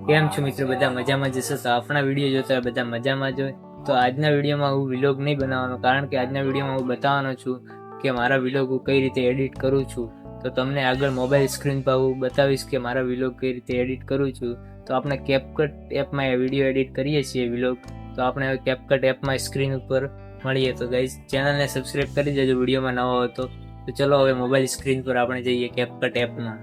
કેમ છો મિત્રો? બધા મજામાં જશો? તો આપણા વિડીયો જોતા હોય બધા મજામાં જ હોય. તો આજના વિડીયોમાં હું વિલોગ નહીં બનાવવાનો, કારણ કે આજના વિડીયોમાં હું બતાવવાનો છું કે મારા વિલોગ હું કઈ રીતે એડિટ કરું છું. તો તમને આગળ મોબાઈલ સ્ક્રીન પર હું બતાવીશ કે મારા વિલોગ કઈ રીતે એડિટ કરું છું. તો આપણે કેપકટ એપમાં વિડીયો એડિટ કરીએ છીએ વિલોગ. તો આપણે હવે કેપકટ એપમાં સ્ક્રીન ઉપર મળીએ. તો ગાઈઝ ચેનલને સબસ્ક્રાઈબ કરી દેજો વિડીયોમાં નવો હોય તો. ચલો હવે મોબાઈલ સ્ક્રીન પર આપણે જઈએ કેપકટ એપમાં.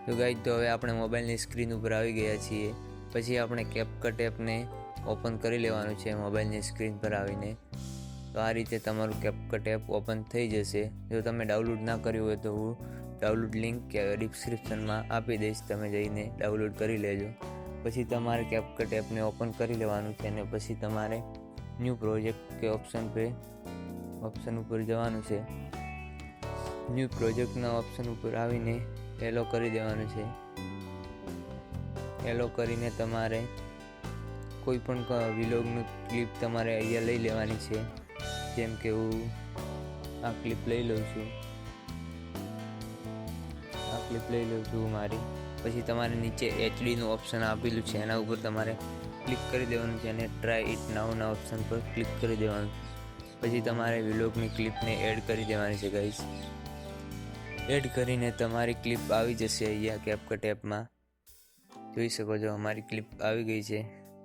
તો ગાઈઝ તો હવે આપણે મોબાઈલની સ્ક્રીન ઉપર આવી ગયા છીએ. પછી આપણે કેપકટ એપને ઓપન કરી લેવાનું છે મોબાઈલની સ્ક્રીન પર આવીને. તો આ રીતે તમારું કેપકટ એપ ઓપન થઈ જશે. જો તમે ડાઉનલોડ ના કર્યું હોય તો હું ડાઉનલોડ લિંક કે ડિસ્ક્રિપ્શનમાં આપી દઈશ, તમે જઈને ડાઉનલોડ કરી લેજો. પછી તમારે કેપકટ એપને ઓપન કરી લેવાનું છે અને પછી તમારે ન્યૂ પ્રોજેક્ટ કે ઓપ્શન ઉપર જવાનું છે. ન્યૂ પ્રોજેક્ટના ઓપ્શન ઉપર આવીને એલો કરી દેવાનું છે. એલો કરીને તમારે કોઈ પણ વિલોગનું ક્લિપ તમારે અહીંયા લઈ લેવાની છે. જેમ કે હું આ ક્લિપ લઈ લઉં છું મારી. પછી તમારે નીચે એચડીનું ઓપ્શન આપેલું છે, એના ઉપર તમારે ક્લિક કરી દેવાનું છે અને ટ્રાય ઇટ નાઉના ઓપ્શન પર ક્લિક કરી દેવાનું. પછી તમારે વિલોગની ક્લિપને એડ કરી દેવાની છે ગાઈસ. એડ કરીને તમારી ક્લિપ આવી જશે અહીંયા કેપકટ એપમાં. જોઈ શકો છો અમારી ક્લિપ આવી ગઈ છે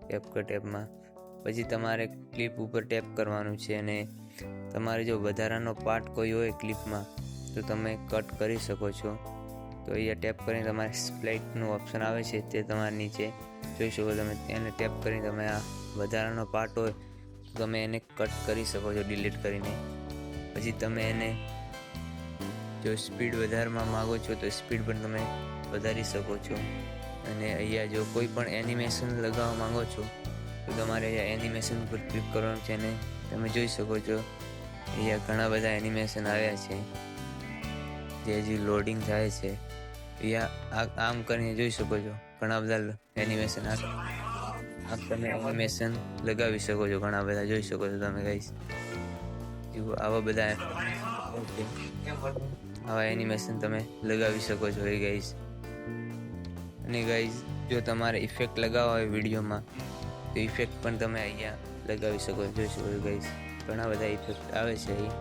કેપકટ એપમાં. પછી તમારે ક્લિપ ઉપર ટેપ કરવાનું છે અને તમારે જો વધારાનો પાર્ટ કોઈ હોય ક્લિપમાં તો તમે કટ કરી શકો છો. તો અહીંયા ટેપ કરીને તમારે સ્પ્લાઇટનું ઓપ્શન આવે છે તે તમારે નીચે જોઈ શકો. તમે એને ટેપ કરીને તમે આ વધારાનો પાર્ટ હોય તો તમે એને કટ કરી શકો છો ડિલીટ કરીને. પછી તમે એને જો સ્પીડ વધારવા માગો છો તો સ્પીડ પણ તમે વધારી શકો છો. અને અહીંયા જો કોઈ પણ એનિમેશન લગાવવા માંગો છો તો તમારે અહીંયા એનિમેશન ઉપર ક્લિક કરવાનું છે અને તમે જોઈ શકો છો અહીંયા ઘણા બધા એનિમેશન આવ્યા છે જે હજી લોડિંગ થાય છે. અહીંયા આમ કરીને જોઈ શકો છો ઘણા બધા એનિમેશન તમે એનિમેશન લગાવી શકો છો. ઘણા બધા જોઈ શકો છો તમે ગાઈસ. આવા બધા એનિમેશન તમે લગાવી શકો છો ગાઈસ. અને ગાઈઝ જો તમારે ઇફેક્ટ લગાવવા હોય વિડીયોમાં તો ઇફેક્ટ પણ તમે અહીંયા લગાવી શકો છો. જોઈ શકો છો ગાઈઝ ઘણા બધા ઇફેક્ટ આવે છે અહીં.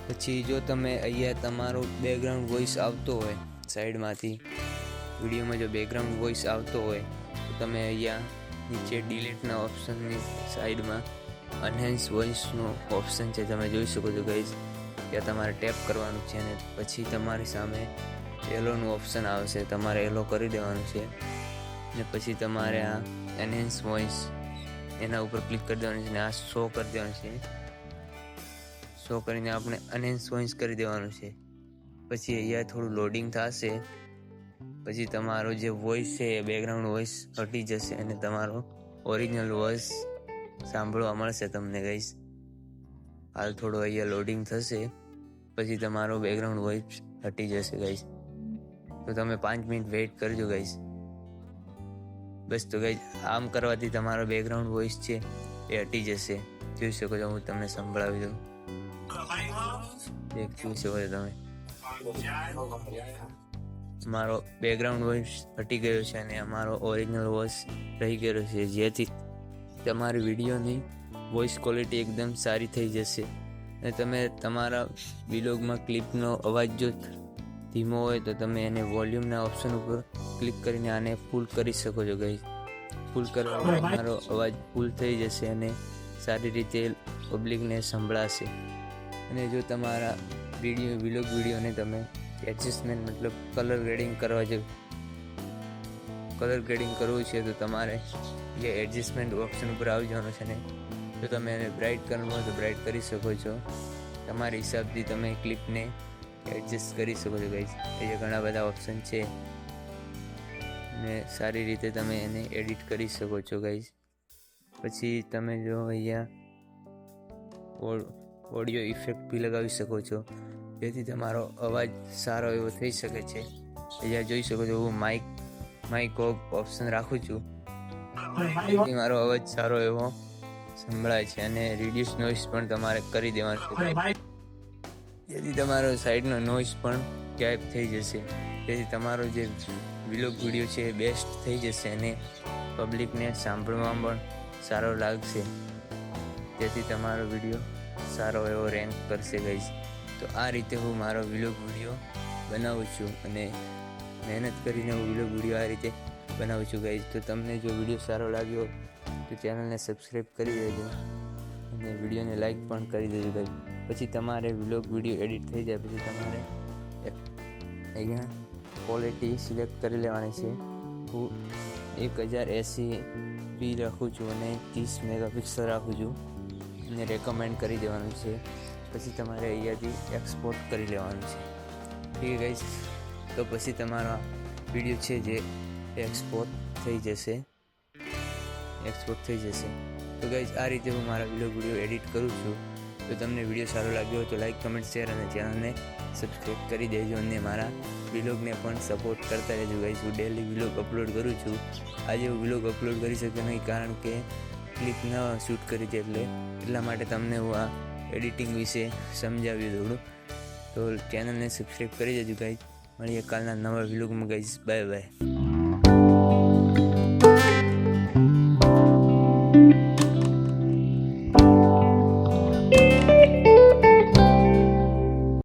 પછી જો તમે અહીંયા તમારો બેકગ્રાઉન્ડ વોઇસ આવતો હોય સાઈડમાંથી, વિડીયોમાં જો બેકગ્રાઉન્ડ વોઇસ આવતો હોય તો તમે અહીંયા નીચે ડિલીટના ઓપ્શનની સાઈડમાં એનહેન્સ વોઇસનો ઓપ્શન છે, તમે જોઈ શકો છો ગાઈઝ. ત્યાં તમારે ટેપ કરવાનું છે અને પછી તમારી સામે એલોનું ઓપ્શન આવશે, તમારે એલો કરી દેવાનું છે. ને પછી તમારે આ એનહેન્સ વોઇસ એના ઉપર ક્લિક કરી દેવાનું છે અને આ શો કરી દેવાનું છે. શો કરીને આપણે એનહેન્સ વોઇસ કરી દેવાનું છે. પછી અહીંયા થોડું લોડિંગ થશે. પછી તમારો જે વોઇસ છે એ બેકગ્રાઉન્ડ વોઇસ હટી જશે અને તમારો ઓરિજિનલ વોઇસ સાંભળવા મળશે તમને ગાઈસ. હાલ થોડું અહીંયા લોડિંગ થશે પછી તમારો બેકગ્રાઉન્ડ વોઇસ હટી જશે ગાઈસ. તો તમે 5 મિનિટ વેઇટ કરજો ગાઈસ. બસ તો ગાઈસ આમ કરવાથી તમારો બેકગ્રાઉન્ડ વોઇસ છે એ હટી જશે. જોઈ શકો છો, હું તમને સંભળાવી દઉં. જોઈ શકો છો તમે મારો બેકગ્રાઉન્ડ વોઇસ હટી ગયો છે અને અમારો ઓરિજિનલ વોઇસ રહી ગયો છે, જેથી તમારી વિડીયોની વોઇસ ક્વોલિટી એકદમ સારી થઈ જશે. અને તમે તમારા વિલોગમાં ક્લિપનો અવાજ જો ધીમો હોય તો તમે એને વોલ્યુમના ઓપ્શન ઉપર ક્લિક કરીને આને ફૂલ કરી શકો છો ગાઈસ. ફૂલ કરવાથી તમારો અવાજ ફૂલ થઈ જશે અને સારી રીતે પબ્લિકને સંભળાશે. અને જો તમારા વિલોગ વિડીયોને તમે એડજસ્ટમેન્ટ મતલબ કલર ગ્રેડિંગ કરવું છે તો તમારે એ એડજસ્ટમેન્ટ ઓપ્શન ઉપર આવી જવાનું છે ને જો તમે એને બ્રાઇટ કરવું હોય તો બ્રાઇટ કરી શકો છો. તમારા હિસાબથી તમે ક્લિપને એડજસ્ટ કરી શકો છો ગાઈસ. એ ઘણા બધા ઓપ્શન છે અને સારી રીતે તમે એને એડિટ કરી શકો છો ગાઈસ. પછી તમે જો અહીંયા ઓડિયો ઇફેક્ટ બી લગાવી શકો છો, જેથી તમારો અવાજ સારો એવો થઈ શકે છે. અહીંયા જોઈ શકો છો હું માઇક ઓપ્શન રાખું છું, મારો અવાજ સારો એવો સંભળાય છે. અને રિડ્યુસ નોઇસ પણ તમારે કરી દેવાનું છે. જેથી તમારો સાઈડનો નોઈઝ પણ ગાયબ થઈ જશે. તેથી તમારો જે વ્લોગ વિડીયો છે એ બેસ્ટ થઈ જશે અને પબ્લિકને સાંભળવામાં પણ સારો લાગશે. જેથી તમારો વિડીયો સારો એવો રેન્ક કરશે ગાઈઝ. તો આ રીતે હું મારો વ્લોગ વિડીયો બનાવું છું અને મહેનત કરીને હું વ્લોગ વિડીયો આ રીતે બનાવું છું ગાઈઝ. તો તમને જો વિડીયો સારો લાગ્યો તો ચેનલને સબસ્ક્રાઈબ કરી દેજો અને વિડીયોને લાઈક પણ કરી દેજો ગાઈઝ. પછી તમારે વ્લોગ વિડીયો એડિટ થઈ જાય પછી તમારે અહીંયા ક્વોલિટી સિલેક્ટ કરી લેવાની છે. હું 1080p રાખું છું અને 30 મેગાપિક્સલ રાખું છું અને રેકમેન્ડ કરી દેવાનું છે. પછી તમારે અહીંયાથી એક્સપોર્ટ કરી લેવાનું છે. ઠીક છે ગાઈઝ. તો પછી તમારો વિડીયો છે જે એક્સપોર્ટ થઈ જશે. તો ગાઈઝ આ રીતે હું મારા વિડીયો એડિટ કરું છું. તો તમને વિડીયો સારો લાગ્યો હોય તો લાઈક, કમેન્ટ, શેર અને ચેનલને સબસ્ક્રાઈબ કરી દેજો અને મારા વ્લોગને પણ સપોર્ટ કરતા રહેજો ગાઈઝ. હું ડેલી વ્લોગ અપલોડ કરું છું. આજે હું વ્લોગ અપલોડ કરી શક્યો નહીં કારણ કે ક્લિપ ન શૂટ કરી હતી એટલા માટે તમને હું આ એડિટિંગ વિશે સમજાવ્યું થોડું. તો ચેનલને સબસ્ક્રાઈબ કરી દેજો ગાઈઝ. મળીએ કાલના નવા વ્લોગમાં ગાઈઝ. Bye bye.